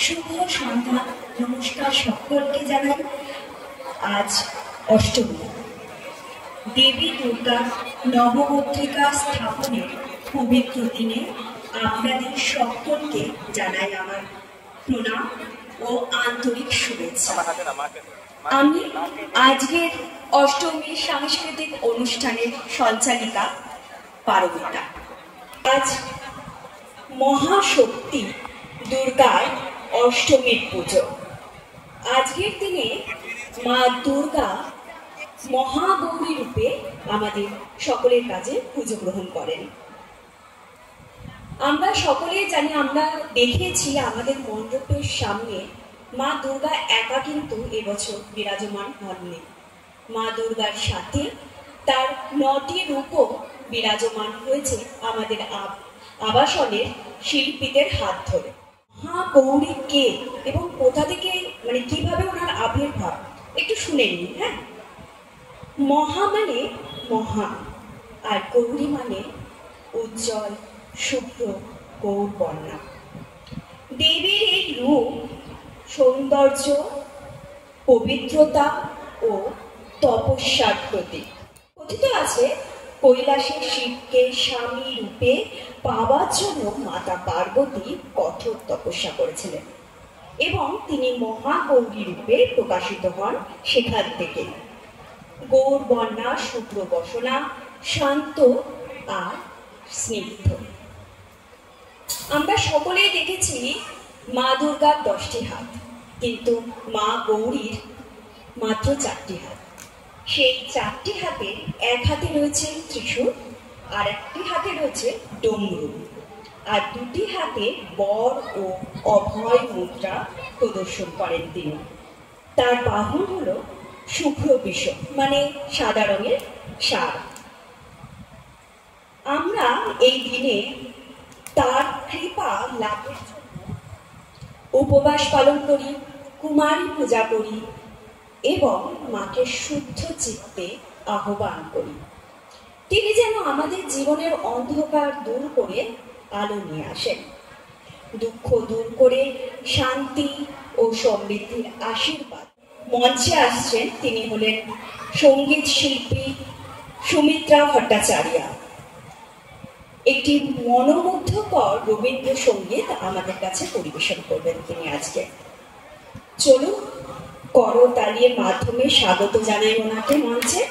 শুভ সন্ধ্যা। নমস্কার সকলকে জানাই। আজ অষ্টমী, দেবী দুর্গা নবপত্রিকা স্থাপনের পবিত্র দিনে আপনাদের সকলকে জানাই আমার প্রণাম ও আন্তরিক শুভেচ্ছা। আমি আজকের অষ্টমীর সাংস্কৃতিক অনুষ্ঠানের সঞ্চালিকা পারমিতা। আজ মহাশক্তি দুর্গার অষ্টমীর পুজো। আজকের দিনে মা দুর্গা মহাগৌরী রূপে আমাদের সকলের কাছে পুজো গ্রহণ করেন। আমরা সকলেই জানি, আমরা দেখেছি আমাদের মণ্ডপের সামনে মা দুর্গা একা কিন্তু এবছর বিরাজমান হননি। মা দুর্গার সাথে তার 9টি রূপও বিরাজমান হয়েছে আমাদের আবাসনের শিল্পীদের হাত ধরে। মহাগৌরী কে এবং কোথা থেকে, কিভাবে ওনার আবির্ভাব একটু শুনে নিন। হ্যাঁ, মহা মানে মহা, আর গৌরী মানে উজ্জ্বল, শুভ্র, গৌরবর্ণা। দেবীর এই রূপ সৌন্দর্য, পবিত্রতা ও তপস্যার প্রতীক। কথিত আছে কৈলাসে শিবকে স্বামী রূপে পাওয়ার জন্য মাতা পার্বতী কঠোর তপস্যা করেছিলেন এবং তিনি মহাগৌরী রূপে প্রকাশিত হন সেখান থেকে। গৌরবর্ণা, শুভ্র বসনা, শান্ত আর স্নিগ্ধ। আমরা সকলেই দেখেছি মা দুর্গার 10টি হাত, কিন্তু মা গৌরীর মাত্র 4টি হাত। সেই 4টি হাতে এক হাতে রয়েছে ত্রিশূল, আর একটি হাতে রয়েছে ডমরু, আর 2টি হাতে বর ও অভয় মুদ্রা প্রদর্শন করেন তিনি। তার বাহন হলো শুভ্র বৃষ, মানে সাদা রঙের ষাঁড়। আমরা এই দিনে তার কৃপা লাভের জন্য উপবাস পালন করি, কুমারী পূজা করি এবং মাকে শুদ্ধ চিত্তে আহ্বান করি। তিনি যেন আমাদের জীবনের অন্ধকার দূর করে আলো নিয়ে আসেন, দুঃখ দূর করে শান্তি ও সমৃদ্ধির আশীর্বাদ। মঞ্চে আসছেন, তিনি হলেন সঙ্গীত শিল্পী সুমিত্রা ভট্টাচার্য। একটি মনোমুগ্ধকর রবীন্দ্রসঙ্গীত আমাদের কাছে পরিবেশন করবেন তিনি আজকে। চলুন করতালির মাধ্যমে স্বাগত জানাই ওনাকে মঞ্চে।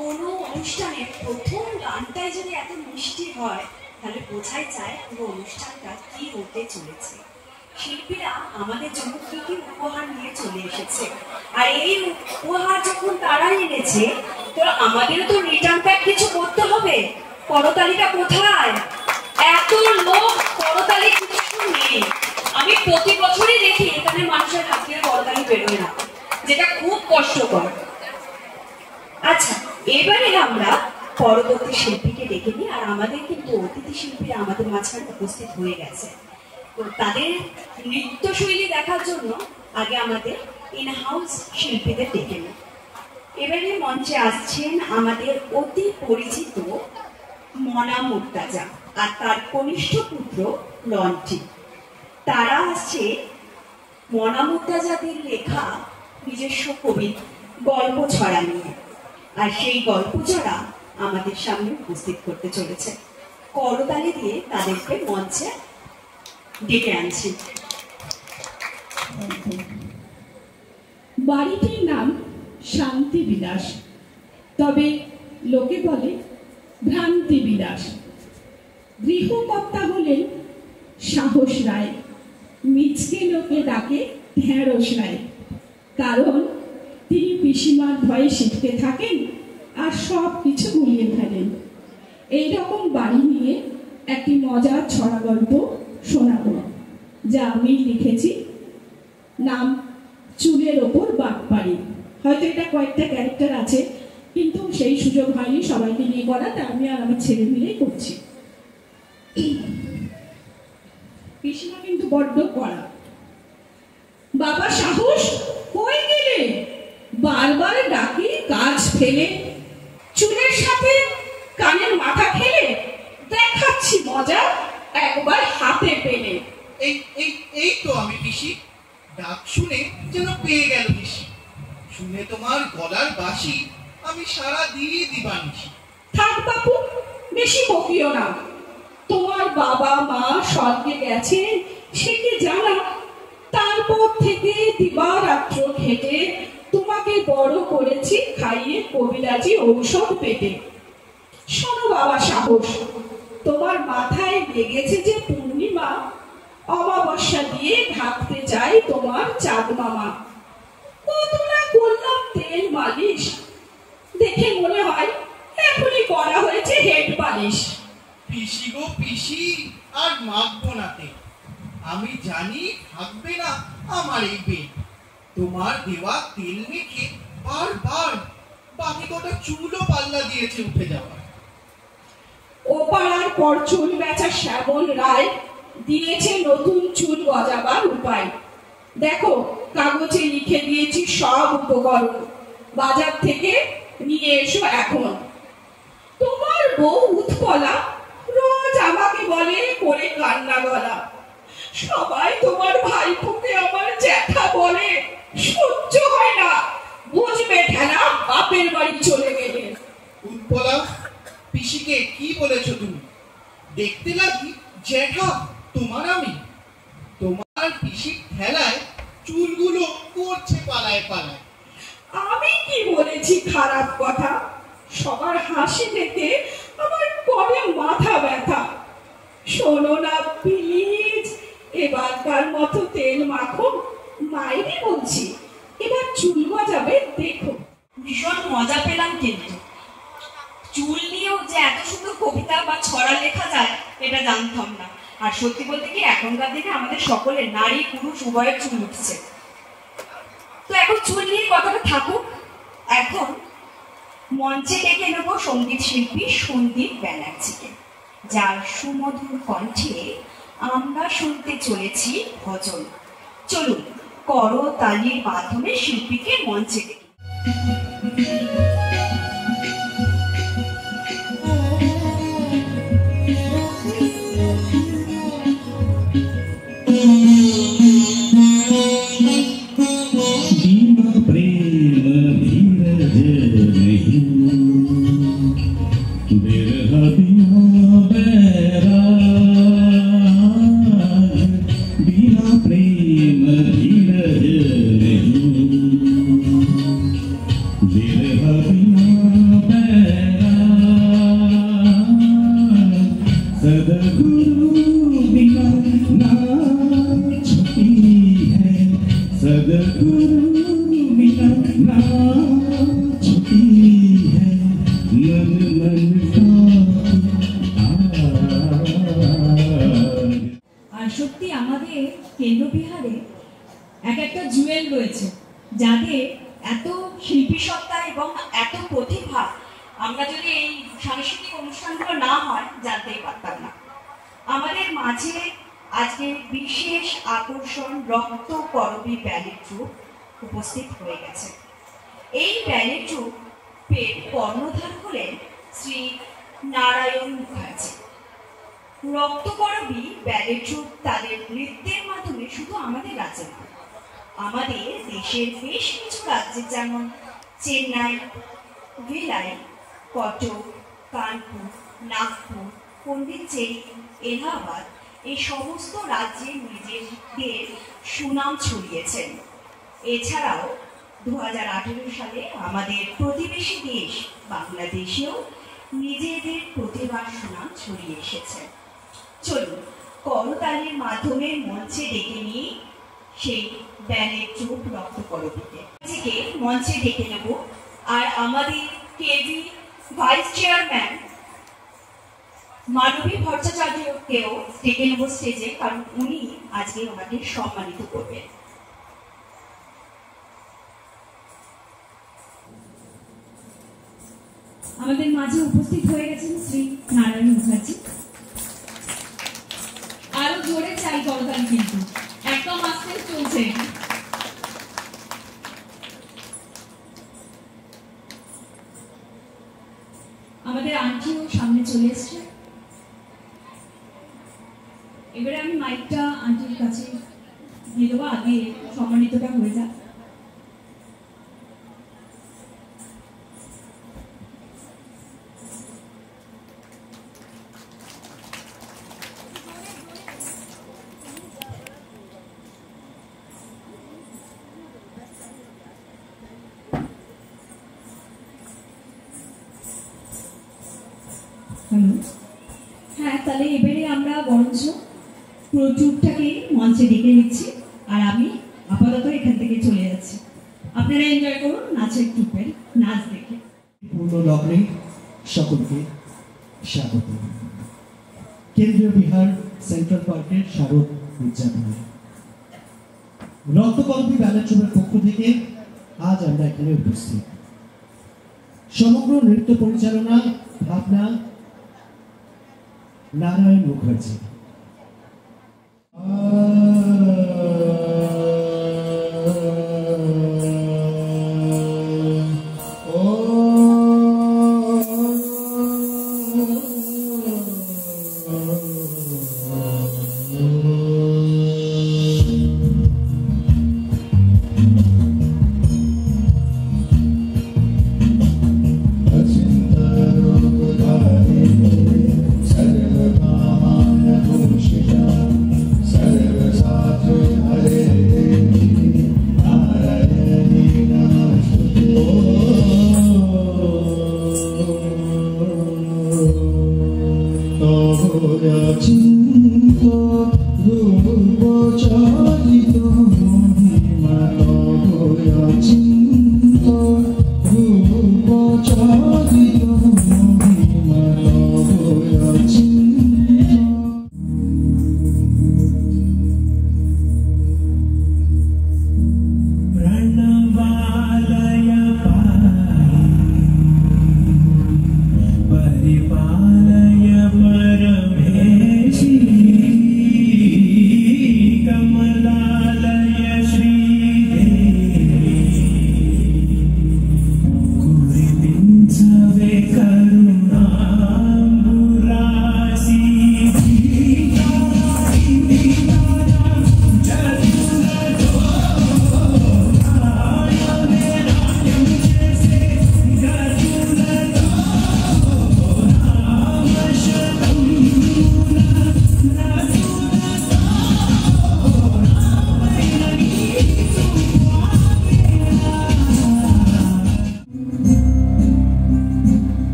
কোনো অনুষ্ঠানের প্রথম গানটাই যদি এত মিষ্টি হয়, তাহলে বোঝাই যায় পুরো অনুষ্ঠানটা কি হতে চলেছে। শিল্পীরা আমাদের জন্য কি কি উপহার নিয়ে চলে এসেছে, আর এই উপহার যখন তারা এনেছে, তো আমাদেরও তো রিটার্ন ব্যাক কিছু করতে হবে। করতালিটা কোথায়? এত লোক, করতালি কিছু নেই। আমি প্রতি বছরই দেখি এখানে মানুষের হাত দিয়ে করতালি বেরোয় না, যেটা খুব কষ্টকর। আচ্ছা, এবারে আমরা পরবর্তী শিল্পীকে ডেকে নিই। আর আমাদের কিন্তু অতিথি শিল্পীরা আমাদের মাঝখানে উপস্থিত হয়ে গেছে। তো তাদের নৃত্যশৈলী দেখার জন্য আগে আমাদের ইন হাউস শিল্পীদের ডেকে নিই। এবারে মঞ্চে আসছেন আমাদের অতি পরিচিত মনা মুর্তাজা আর তার কনিষ্ঠ পুত্র লন্টি। তারা আসছে মনা মুর্তাজাদের লেখা নিজস্ব কবি গল্প ছড়া নিয়ে, আর সেই গল্প ছড়া আমাদের সামনে উপস্থিত করতে চলেছে। করতালি দিয়ে তাদেরকে মঞ্চে ডেকে আনছি। বাড়িটির নাম শান্তি বিলাস, তবে লোকে বলে ভ্রান্তি বিলাস। গৃহকর্তা হলেন সাহস রায়, মিচকে লোকে ডাকে ঢেঁড়স রায়। কারণ তিনি পিসিমার ভয়ে শিখতে থাকেন আর সব কিছু গুলিয়ে ফেলেন। এইরকম বাড়ি নিয়ে একটি মজার ছড়া গল্প শোনাবো, যা আমি লিখেছি। নাম চুলের ওপর বাটপাড়ি। হয়তো এটা কয়েকটা ক্যারেক্টার আছে, কিন্তু সেই সুযোগ হয়নি সবাইকে নিয়ে করা, তা আমি আর আমার ছেলে মিলেই করছি। পিসিমা কিন্তু বড্ড কড়া। বাবা সাহস, কই গেলে? বারবার ডাকি কাজ ফেলে। চুলের সাথে কানের মাথা খেলে, দেখাচ্ছি মজা একবার হাতে পেলে। এই তো আমি পিসি, ডাক শুনে যেন পেয়ে গেল পিসি। শুনে তোমার গলার বাঁশি আমি সারা দিয়ে দিবানিসি। থাক বাপু, বেশি বকিও না। তোমার বাবা মা স্বর্গে গেছে সে কি জানা? তারপর থেকে দিবারাত্র খেটে তোমাকে বড় করেছি, খাইয়ে কবিরাজি ঔষধ পেটে। শোনো বাবা সাহস, তোমার মাথায় লেগেছে যে পূর্ণিমা, অমাবস্যা দিয়ে ঢাকতে চাই তোমার চাঁদ মামা। কত না করলাম তেল মালিশ, দেখে মনে হয় এখনই করা হয়েছে হেড পালিশ। পিসি গো পিসি, আর মাখবো নাতে। আমি জানি থাকবে না আমার এই পেট। তোমার দেওয়া তেল মেখে বারবার বাকি কটা চুলও পাল্লা দিয়েছে উঠে যাওয়ার। ও পাড়ার পর চুল বেচা শ্যামল রায় দিয়েছে নতুন চুল গজাবার উপায়। দেখো কাগজে লিখে দিয়েছি সব উপকরণ, বাজার থেকে নিয়ে এসো এখন। তোমার বউ উৎপলা রোজ আমাকে বলে করে কান্না গলা, সবাই তোমার ভাইপোকে আমার জ্যাঠা বলে। সহ্য হয় না, বুঝবে ঠেলা বাপের বাড়ি চলে গেলে। উৎপলা, পিসিকে কি বলেছো তুমি? দেখতে লাগি জ্যাঠা তোমার আমি। তোমার পিসির ঠেলায় চুলগুলো করছে পালায় পালায়। আমি কি বলেছি খারাপ কথা? সবার হাসি দেখে আমার করে মাথা ব্যথা। শোনো না প্লিজ, এবারকার মতো তেল মাখো। মাইনে বলছি, এবার চুল গজাবে দেখো। ভীষণ মজা পেলাম, কিন্তু চুল নিয়েও যে এত সুন্দর কবিতা বা ছড়া লেখা যায় এটা জানতাম না। আর সত্যি বলতে কি, এখনকার দিনে আমাদের সকলের নারী পুরুষ উভয়ের চুল উঠছে। তো এখন চুল নিয়ে কথাটা থাকুক। এখন মঞ্চে ডেকে নেব সঙ্গীত শিল্পী সন্দীপ ব্যানার্জিকে, যার সুমধুর কণ্ঠে আমরা শুনতে চলেছি ভজন। চলুন করতালির মাধ্যমে শিল্পীকে মঞ্চে ডেকে। আর সত্যি আমাদের কেন্দ্রবিহারে এক একটা জুয়েল রয়েছে, যাদের এত শিল্পী সত্তা এবং এত প্রতিভা। আমরা যদি এই সাংস্কৃতিক অনুষ্ঠানগুলো না হয় জানতেই পারতাম না। আমাদের মাঝে আজকে বিশেষ আকর্ষণ রক্ত করবী ব্যালে ট্রুপ উপস্থিত হয়ে গেছে। এই ব্যালে ট্রুপের কর্ণধার হলেন শ্রী নারায়ণ মুখার্জি। রক্তকরবী ব্যালে ট্রুপ তাদের নৃত্যের মাধ্যমে শুধু আমাদের রাজ্যে নয়, আমাদের দেশের বেশ কিছু রাজ্যে যেমন চেন্নাই, ভিলাই, কটক, কানপুর, নাগপুর, পন্ডিচেরি, এলাহাবাদ এই সমস্ত রাজ্যে নিজেদের সুনাম ছড়িয়েছেন। এছাড়াও 2018 সালে আমাদের প্রতিবেশী দেশ বাংলাদেশেও নিজেদের প্রতিভার সুনাম ছড়িয়ে এসেছে। চলুন করতালির মাধ্যমে মঞ্চে ডেকে নিয়ে সেই ব্যালে ট্রুপ রক্তকরবীকে মঞ্চে ডেকে নেব। আর আমাদের কেভি ভাইস চেয়ারম্যান মানবী ভট্টাচার্যকেও ডেকে নেব স্টেজে, কারণ উনি আজকে ওনাকে সম্মানিত করবেন। আমাদের মাঝে উপস্থিত হয়ে গেছেন শ্রী নারায়ণ মুখার্জি। আরো জোরে চাই করতালি, কিন্তু একদম আস্তে চলছে। আমাদের আন্টিও সামনে চলে এসছে। এবারে আমি মাইকটা আন্টির কাছে দিয়ে দেবো, আগে সম্মানিতটা হয়ে যাক। হ্যাঁ, তাহলে এবারে আমরা বরঞ্চ পুরো ট্রুপটাকে মঞ্চে ডেকে নিচ্ছি, আর আমি আপাতত এখান থেকে চলে যাচ্ছি। আপনারা এনজয় করুন নাচের ট্রুপের নাচ দেখে। পূর্ণ লগ্নে সকলকে স্বাগত। কেন্দ্রীয় বিহার সেন্ট্রাল পার্কের শারদ উদযাপনে রক্তকরবী ব্যালে ট্রুপের পক্ষ থেকে আজ আমরা এখানে উপস্থিত। সমগ্র নৃত্য পরিচালনা ভাবনা Narayan Mukherjee. परिपालय परमेशी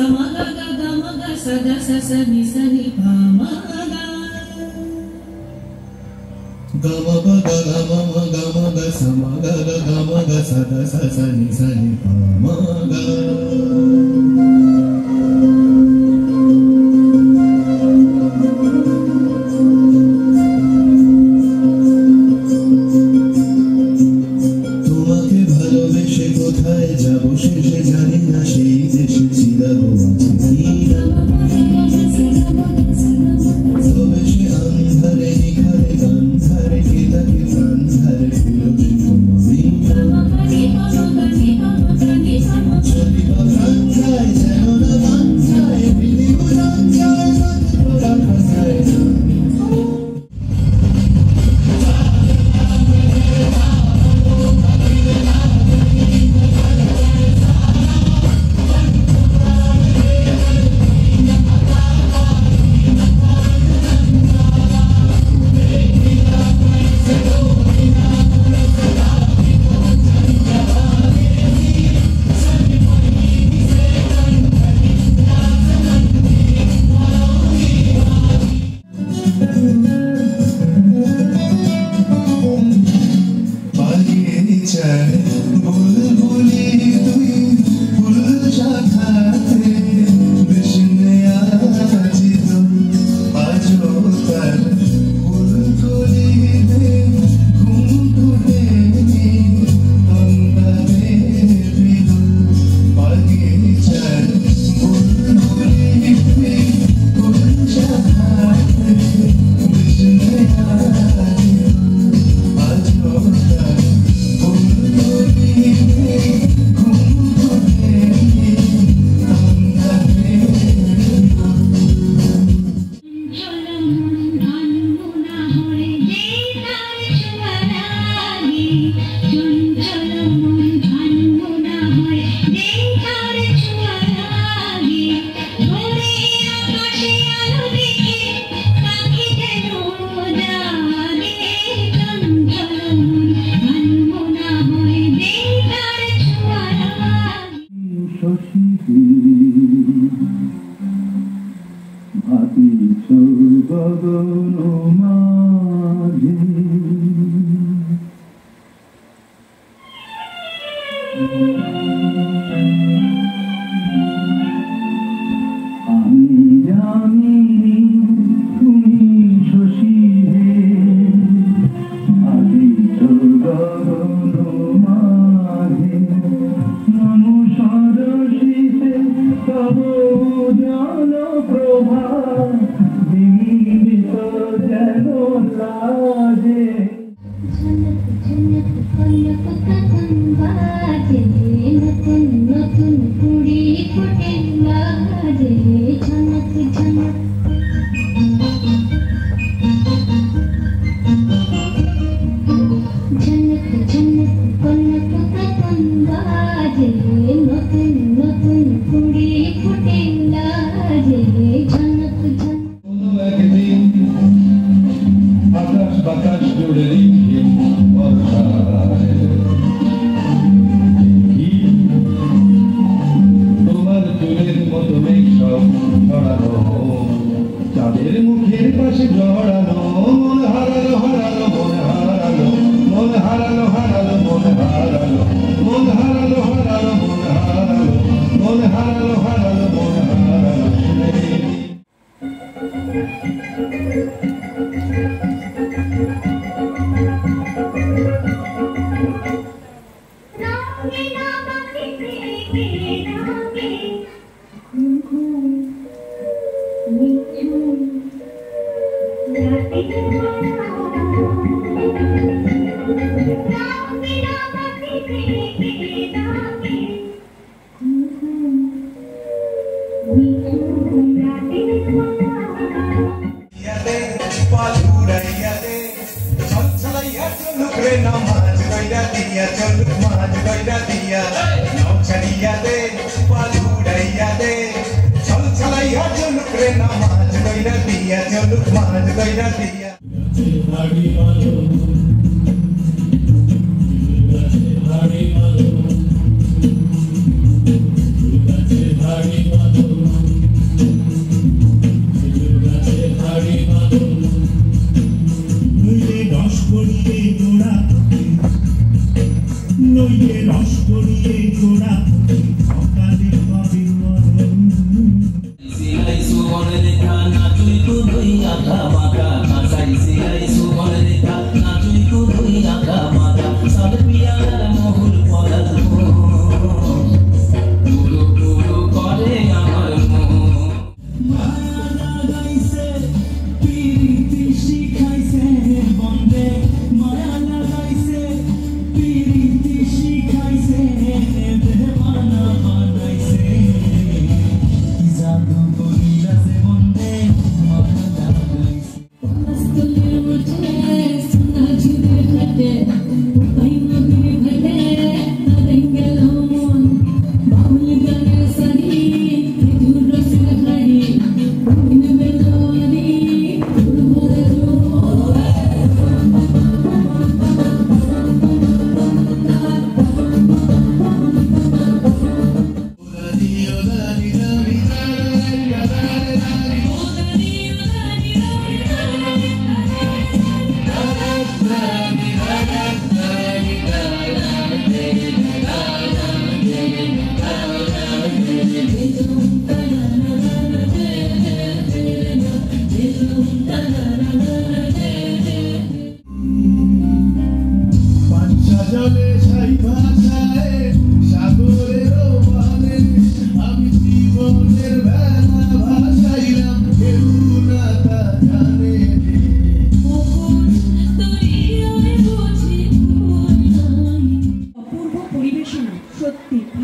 ma ga ga ga ma ga sa ni sa ni pa ma ga ga ma ba ga ga ma ga sa ma ga ga ma ga sa ni pa ma ga Hari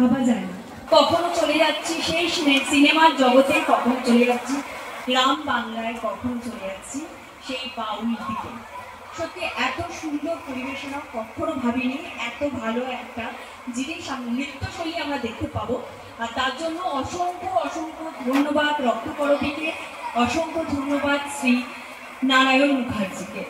ভাবা যায় না। কখনো চলে যাচ্ছি সেই সিনেমার জগতে, কখনো চলে যাচ্ছি গ্রাম বাংলায়, কখনো চলে যাচ্ছি সেই বাউল দিকে। সত্যি এত সুন্দর পরিবেশনা কখনো ভাবিনি, এত ভালো একটা জিনিস নৃত্যশৈলী আমরা দেখতে পাবো। আর তার জন্য অসংখ্য অসংখ্য ধন্যবাদ রক্তকরবীকে, অসংখ্য ধন্যবাদ শ্রী নারায়ণ মুখার্জিকে।